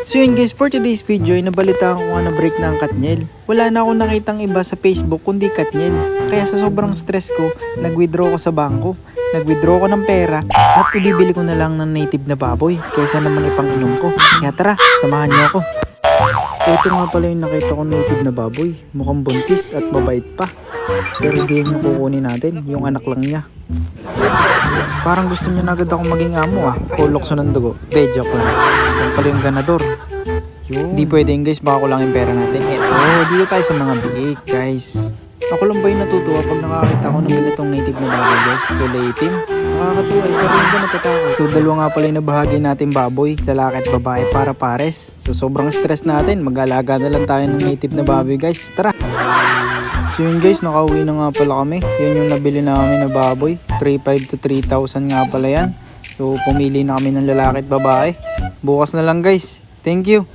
So yun guys, for today's video ay nabalitaan ko nga na break na ang Katniel. Wala na akong nakitang iba sa Facebook kundi Katniel. Kaya sa sobrang stress ko, nag-withdraw ko sa bangko. Nag-withdraw ko ng pera at ibibili ko na lang ng native na baboy kaysa naman ipang-inom ko. Kaya tara, samahan niyo ako. Ito nga pala yung nakita ko native na baboy. Mukhang buntis at mabait pa. Pero hindi yung kukunin natin, yung anak lang niya. Parang gusto niya na agad ako maging amo Kulokso ng dugo. De, joke lang. Yan pala yung ganador. Hindi pwedeng guys, baka kulangin pera natin. Eto, dito tayo sa mga biik guys. Ako lang ba yung natutuwa pag nakakita ko ng ganitong native na baboy guys? Kulay itim. Nakakatuwa, pero hindi ba natatakot? So dalawa nga pala yung nabahagi natin baboy, lalaki at babae para pares. So sobrang stress natin, mag-alaga na lang tayo ng native na baboy guys. Tara! So yun guys, nakauwi na nga pala kami. Yun yung nabili namin na baboy. 3,500 to 3,000 nga pala yan. So pumili na kami ng lalaki at babae. Bukas na lang guys. Thank you!